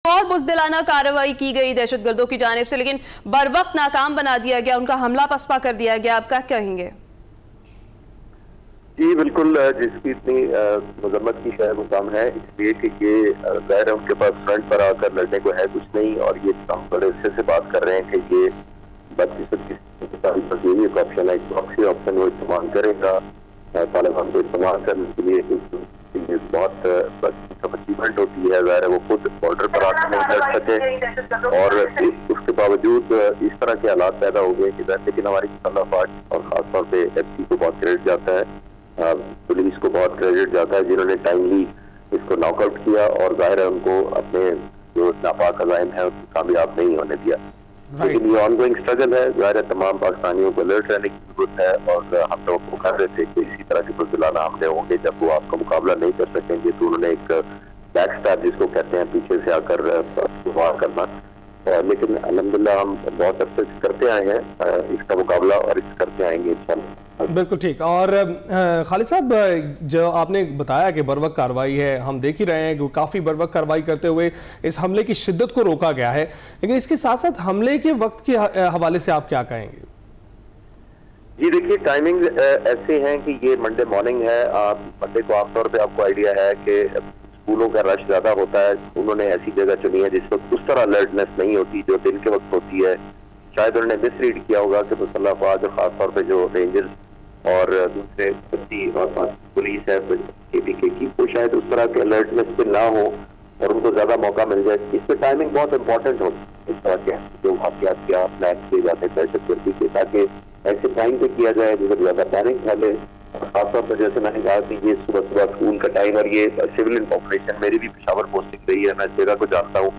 और बुज़दिलाना कार्रवाई की गई दहशतगर्दों की जानिब से, लेकिन बर वक्त नाकाम बना दिया गया, उनका हमला पसपा कर दिया गया। आप क्या कहेंगे? जी बिल्कुल, जिसकी इतनी मजम्मत की शायद मुकाम है, इसलिए कि ये ज़ाहिर है उनके पास फ्रंट पर आकर लड़ने को है कुछ नहीं, और ये हम बड़े अच्छे से बात कर रहे हैं कि ये 32 यही एक ऑप्शन है, एक प्रॉक्सी ऑप्शन वो इस्तेमाल करेगा तालिबान को इस्तेमाल करने के लिए। बहुत अचीवमेंट होती है, ज़ाहिर है वो खुद बॉर्डर पर आकर नहीं लड़ सके, और उसके बावजूद इस तरह के हालात पैदा हो गए कि लेकिन हमारी मुसल्लह फौज और खासतौर पर FC को बहुत क्रेडिट जाता है, पुलिस को बहुत क्रेडिट जाता है जिन्होंने टाइमली इसको नॉकआउट किया, और जाहिर है उनको अपने जो नापाक अज़ाइम है उसको कामयाब नहीं होने दिया। लेकिन ये ऑनगोइंग स्ट्रगल है, जाहिर है तमाम पाकिस्तानियों को अलर्ट रहने की जरूरत है, और हम लोग को कर रहे थे कि इसी तरह के बुज़दिलाना हमले होंगे जब वो आपका मुकाबला नहीं कर सकेंगे, तो उन्होंने एक बैक स्टैब जिसको कहते हैं पीछे से आकर वार करना, लेकिन अल्हम्दुलिल्लाह हम बहुत अच्छे से करते आए हैं इसका मुकाबला, और इस करते आएंगे इंशाल्लाह। बिल्कुल ठीक। और खालिद साहब, जो आपने बताया कि बरवक्त कार्रवाई है, हम देख ही रहे हैं कि काफ़ी बरवक्त कार्रवाई करते हुए इस हमले की शिद्दत को रोका गया है, लेकिन इसके साथ साथ हमले के वक्त के हवाले से आप क्या कहेंगे? जी देखिए, टाइमिंग ऐसे हैं कि ये मंडे मॉर्निंग है, मंडे को आमतौर पर आपको आइडिया है कि स्कूलों का रश ज्यादा होता है, उन्होंने ऐसी जगह चुनी है जिस वक्त उस तरह अलर्टनेस नहीं होती जो दिन के वक्त होती है। शायद उन्होंने मिसरीड किया होगा कि मुसल्लह फौज और खासतौर पर जो रेंजर्स और दूसरे पुलिस है KPK की, वो शायद उस तरह के अलर्टनेस पे ना हो और उनको ज्यादा मौका मिल जाए। इस पर टाइमिंग बहुत इंपॉर्टेंट होती है, इस तरह के जो वाकयात क्या प्लान किए जाते हैं दहशतगर्दी के, ताकि ऐसे टाइम पे किया जाए जिसमें ज्यादा पैनिक फैले। खासतौर पर जैसे मैंने कहा कि ये सुबह सुबह स्कूल का टाइम, और ये सिविलियन पॉपुलेशन, मेरी भी पेशावर पोस्टिंग रही है, मैं इस जगह को जानता हूँ,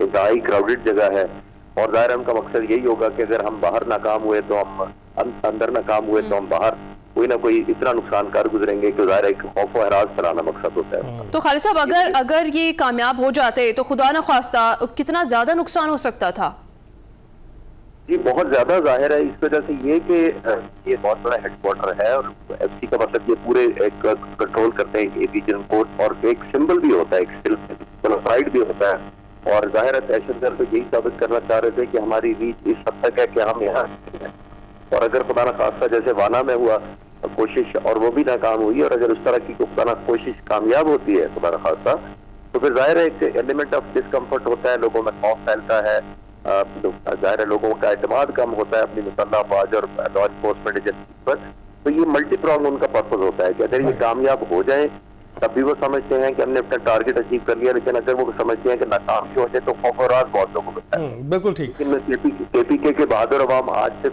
इंतहाई क्राउडेड जगह है, और ज़ाहिर उनका मकसद यही होगा कि अगर हम बाहर नाकाम हुए तो हम अंदर नाकाम हुए तो हम बाहर कोई ना कोई इतना नुकसान कर गुजरेंगे कि ज़ाहिर एक खौफ व हरास फैलाना मकसद होता है। तो खालिद साहब, अगर ये कामयाब हो जाते तो खुदा न ख्वास्ता कितना ज्यादा नुकसान हो सकता था? जी बहुत ज्यादा जाहिर है, इस वजह से ये कि ये बहुत बड़ा हेडक्वार्टर है, और FC का मतलब ये पूरे एक कंट्रोल करते हैं रीजन को, और एक सिंबल भी होता है, एक प्राइड भी होता है, और जाहिर है दहशतगर्द तो यही साबित करना चाह रहे थे कि हमारी रीच इस हद तक है कि हम यहाँ हैं, और अगर खुदा न खास्ता जैसे वाना में हुआ कोशिश और वो भी नाकाम हुई, और अगर उस तरह की खुदा न कोशिश कामयाब होती है खुदा न खास्ता, तो फिर जाहिर है एक एलिमेंट ऑफ डिस्कम्फर्ट होता है, लोगों में खौफ फैलता है, जाहिर है लोगों का एतमाद कम होता है अपनी मुसल्लह फौज और लॉ एनफोर्समेंट एजेंसी पर। तो ये मल्टी प्रॉन्ग उनका पर्पज होता है कि अगर ये कामयाब हो जाए तब भी वो समझते हैं कि हमने अपना टारगेट अचीव कर लिया, लेकिन अगर वो समझते हैं कि नाकाम क्यों हो जाए तो खौफ और बहुत लोगों को होता है। बिल्कुल ठीक। लेकिन KPK के बहादुर अवाम आज से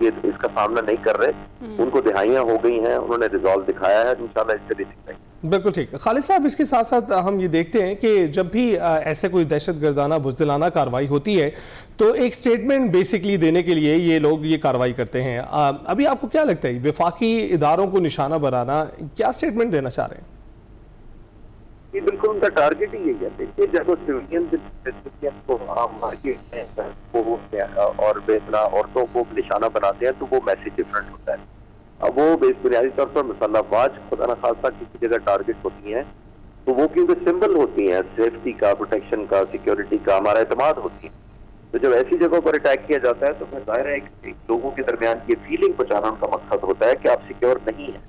ये इसका सामना नहीं कर रहे, उनको दिहाइयां हो गई हैं, उन्होंने रिजॉल्व दिखाया है, इंशाल्लाह इससे भी दिखाएंगे। बिल्कुल ठीक। खालिद साहब, इसके साथ साथ हम ये देखते हैं कि जब भी ऐसे कोई दहशतगर्दाना बुज़दिलाना कार्रवाई होती है तो एक स्टेटमेंट बेसिकली देने के लिए ये लोग ये कार्रवाई करते हैं। अभी आपको क्या लगता है, वफाकी इदारों को निशाना बनाना, क्या स्टेटमेंट देना चाह रहे हैं? ये बिल्कुल उनका टारगेट ही यही है। देखिए, जब वो सिविलियन को आम मार्केट और बेसना औरतों को निशाना बनाते हैं तो वो मैसेज डिफरेंट होता है। अब वो बुनियादी तौर पर मुसल्लह फौज खुदा न खास्ता किसी जगह टारगेट होती हैं, तो वो क्योंकि सिंबल होती हैं सेफ्टी का, प्रोटेक्शन का, सिक्योरिटी का, हमारा एतमाद होती है। तो जब ऐसी जगहों पर अटैक किया जाता है तो फिर जाहिर है एक लोगों के दरमियान ये फीलिंग पहुंचाना उनका मकसद होता है कि आप सिक्योर नहीं है,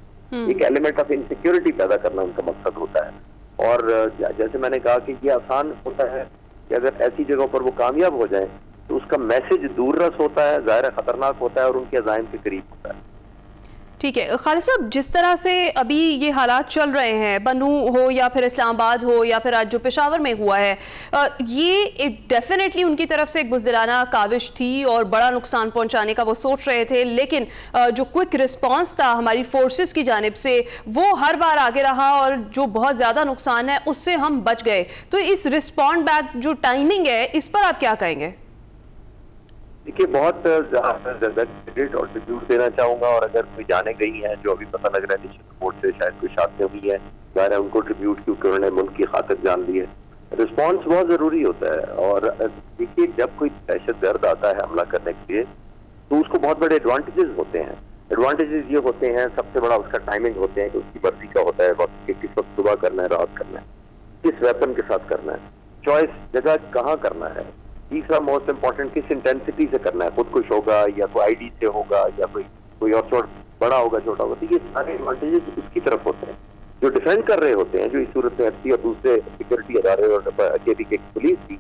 एक एलिमेंट ऑफ इनसिक्योरिटी पैदा करना उनका मकसद होता है। और जैसे मैंने कहा कि ये आसान होता है कि अगर ऐसी जगहों पर वो कामयाब हो जाए तो उसका मैसेज दूररस होता है, ज़ाहिर है खतरनाक होता है, और उनके अज़ाइम के करीब होता है। ठीक है खालिद साहब, जिस तरह से अभी ये हालात चल रहे हैं, बनू हो या फिर इस्लामाबाद हो या फिर आज जो पेशावर में हुआ है, ये डेफिनेटली उनकी तरफ से एक बुज़दिलाना काविश थी और बड़ा नुकसान पहुंचाने का वो सोच रहे थे, लेकिन जो क्विक रिस्पांस था हमारी फोर्सेस की जानिब से वो हर बार आगे रहा और जो बहुत ज़्यादा नुकसान है उससे हम बच गए। तो इस रिस्पॉन्ड बैक जो टाइमिंग है, इस पर आप क्या कहेंगे? देखिए, बहुत क्रेडिट और ट्रिब्यूट देना चाहूंगा, और अगर कोई जाने गई है जो अभी पता लग रहा है निश्चित रिपोर्ट से शायद कोई शादी हुई है, ज़ाहिर है उनको ट्रिब्यूट, क्योंकि उन्होंने मुल्क की खातिर जान ली है। रिस्पॉन्स बहुत जरूरी होता है, और देखिए जब कोई दहशतगर्द आता है हमला करने के लिए तो उसको बहुत बड़े एडवांटेजेस होते हैं। एडवांटेजेस ये होते हैं, सबसे बड़ा उसका टाइमिंग होते हैं कि उसकी मर्जी का होता है वक्त, किस वक्त सुबह करना है, रात करना है, किस वेपन के साथ करना है। चॉइस जगह कहाँ करना है, तीसरा मोस्ट इम्पोर्टेंट किस इंटेंसिटी से करना है, खुद कुछ होगा या कोई आईडी से होगा या कोई और बड़ा होगा छोटा होगा, तो ये सारे एडवांटेजेस उसकी तरफ होते हैं। जो डिफेंड कर रहे होते हैं, जो इस सूरत में एफसी और दूसरे सिक्योरिटी अदारे और केबीके पुलिस की,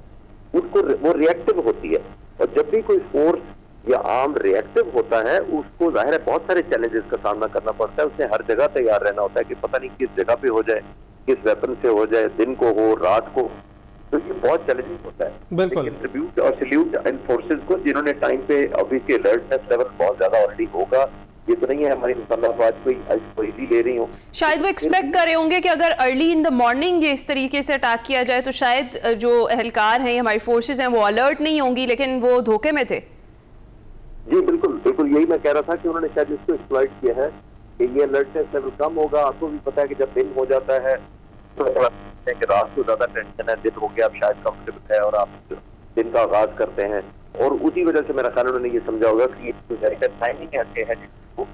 उनको वो रिएक्टिव होती है। और जब भी कोई फोर्स या आर्म रिएक्टिव होता है, उसको जाहिर है बहुत सारे चैलेंजेस का सामना करना पड़ता है। उसने हर जगह तैयार रहना होता है कि पता नहीं किस जगह पे हो जाए, किस वेपन से हो जाए, दिन को हो रात को, तो ये बहुत चैलेंजिंग होता है। बिल्कुल ट्रिब्यूट और सल्यूट इन फोर्सेस को जिन्होंने टाइम पे, ऑब्वियसली अलर्टनेस लेवल बहुत ज्यादा ऑलरेडी होगा। ये तो नहीं है हमारी मुसल्लाफात कोई ले रही हो, शायद वो एक्सपेक्ट कर रहे होंगे कि अगर अर्ली इन द मॉर्निंग ये इस तरीके से अटैक किया जाए तो शायद जो एहलकार हैं, हमारी फोर्सेज हैं, वो अलर्ट नहीं होंगी, लेकिन वो धोखे में थे। जी बिल्कुल बिल्कुल, यही मैं कह रहा था कि उन्होंने शायद इसको एक्सप्लॉइट किया है कि ये अलर्टनेस लेवल कम होगा। आपको भी पता है कि जब दिन हो जाता है तो कि रात को ज्यादा टेंशन है, दिन हो गया अब शायद कंफर्टेबल है और आप दिन का आगाज करते हैं, और उसी वजह से मेरा ख्याल उन्होंने ये समझा होगा कि ये टाइमिंग ऐसे है जिसको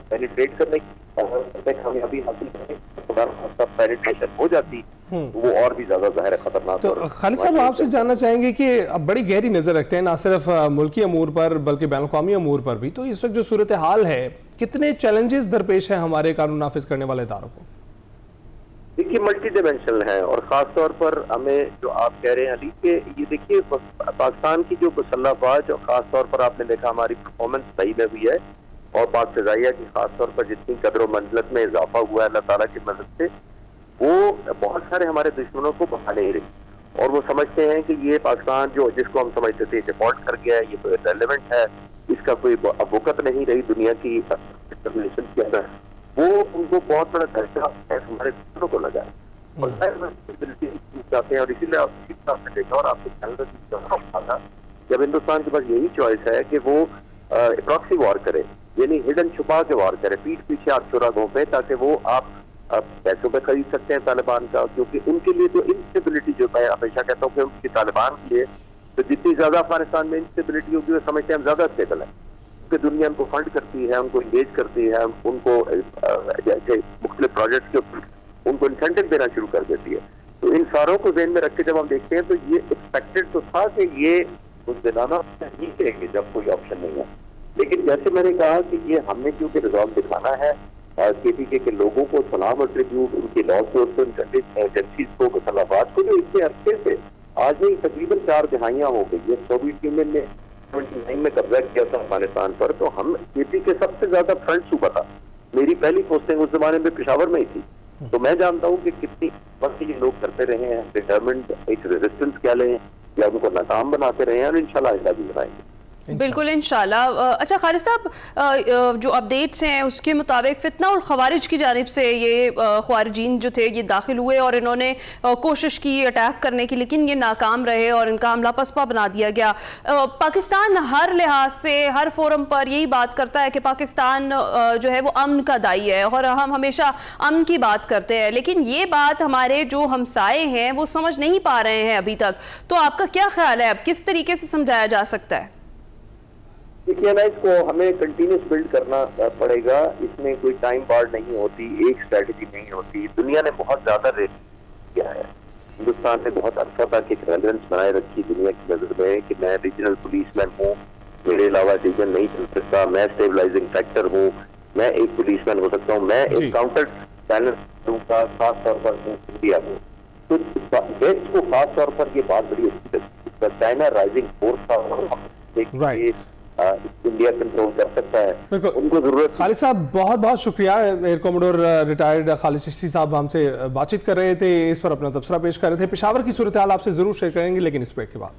पेनिट्रेट करने की कामयाबी हासिल करने पेनिट्रेशन हो जाती वो और भी ज्यादा ज़ाहिर खतरनाक। तो खालिद साहब आपसे जानना चाहेंगे कि अब बड़ी गहरी नजर रखते हैं ना सिर्फ मुल्की अमूर पर बल्कि बैनुल-अक़वामी अमूर पर भी, तो इस वक्त जो सूरत हाल है, कितने चैलेंजेस दरपेश है हमारे कानून नाफिज करने वाले इदारों को? देखिए मल्टी डिमेंशनल है, और खास तौर पर हमें जो आप कह रहे हैं अली के, ये देखिए पाकिस्तान की जो मुसल्लाफात और खास तौर पर आपने देखा हमारी परफॉर्मेंस सही में हुई है, और पाक फ़िज़ाइया की खास तौर पर जितनी कदर व मंजिलत में इजाफा हुआ है अल्लाह ताला की मदद से, वो बहुत सारे हमारे दुश्मनों को बहा नहीं रही, और वो समझते हैं कि ये पाकिस्तान जो जिसको हम समझते थे डिफॉल्ट कर गया है, ये तो इररिलेवेंट है, इसका कोई वक़्त नहीं रही दुनिया की रिलेशन के अंदर, वो उनको बहुत बड़ा दर्जा हमारे दुश्मनों को लगा है, और चाहते हैं। और इसीलिए आपने देखा और आपको जब हिंदुस्तान के पास यही चॉइस है कि वो प्रॉक्सी वॉर करे, यानी हिडन छुपा के वॉर करे, पीठ पीछे आप चुरा घोंपे, ताकि वो आप पैसों पे खरीद सकते हैं तालिबान का, क्योंकि उनके लिए तो इंस्टेबिलिटी जो मैं हमेशा कहता हूँ कि उनकी तालिबान के लिए तो जितनी ज्यादा अफगानिस्तान में इंस्टेबिलिटी होगी वो समझते हैं हम ज्यादा स्टेबल है, क्योंकि दुनिया उनको फंड करती है, उनको इंगेज करती है, उनको जैसे मुख्तलिफ प्रोजेक्ट के ऊपर उनको इंसेंटिव देना शुरू कर देती है। तो इन सारों को ज़हन में रख के जब हम देखते हैं तो ये एक्सपेक्टेड तो था कि ये कुछ दिलाना नहीं करेंगे जब कोई ऑप्शन नहीं है, लेकिन जैसे मैंने कहा कि ये हमने क्योंकि रिजॉल्व दिखाना है केपीके के लोगों को, सलाम और ट्रिब्यूट, उनके लॉ एजेंसीज को, मुसल्लाफात को, जो इतने अरसे से आज नहीं तकरीबन 4 दहाइयाँ हो गई है, सोवियत यूनियन ने 79 में कब्जा किया था अफगानिस्तान पर, तो हम केपीके सबसे ज्यादा फ्रंट सूबा था। मेरी पहली पोस्टिंग उस जमाने में पेशावर में ही थी, तो मैं जानता हूँ कि कितनी वक्त ये लोग करते रहे हैं, डिटरमिन्ड एक रेजिस्टेंस क्या लें या उनको नाकाम बनाते रहे हैं, और इंशाल्लाह आइंदा भी बनाएंगे। बिल्कुल इंशाल्लाह। अच्छा खालिद साहब, जो अपडेट्स हैं उसके मुताबिक फितना और ख़वारिज की जानिब से ये ख़वारिजीन जो थे ये दाखिल हुए और इन्होंने कोशिश की अटैक करने की, लेकिन ये नाकाम रहे और इनका हमला पसपा बना दिया गया। पाकिस्तान हर लिहाज से हर फोरम पर यही बात करता है कि पाकिस्तान जो है वो अमन का दाई है, और हम हमेशा अमन की बात करते हैं, लेकिन ये बात हमारे जो हमसाए हैं वो समझ नहीं पा रहे हैं अभी तक। तो आपका क्या ख्याल है, अब किस तरीके से समझाया जा सकता है? देखिए ना, इसको हमें कंटिन्यूस बिल्ड करना पड़ेगा, इसमें कोई टाइम बार्ड नहीं होती, एक स्ट्रेटजी नहीं होती। दुनिया ने बहुत ज्यादा रेट किया है, हिंदुस्तान ने बहुत अच्छा तक एक रेलेवेंस बनाए रखी दुनिया की नजर में कि मैं रीजनल पुलिसमैन हूँ, मेरे अलावा रीजन नहीं चल सकता, मैं स्टेबलाइजिंग फैक्टर हूँ, मैं एक पुलिसमैन हो सकता हूँ, मैं एक काउंटर बैलेंस दूंगा, खास तौर पर इंडिया को। तो वेस्ट को खास तौर पर ये बात बड़ी अच्छी लगती, चाइना राइजिंग फोर्स था, इंडिया कंट्रोल कर सकता है, उनको जरूरत। खालिद साहब बहुत बहुत शुक्रिया। Air commodore retired Khalid Chishti साहब हमसे बातचीत कर रहे थे, इस पर अपना तबसरा पेश कर रहे थे। पेशावर की सूरत हाल आपसे जरूर शेयर करेंगे, लेकिन इस ब्रेक के बाद।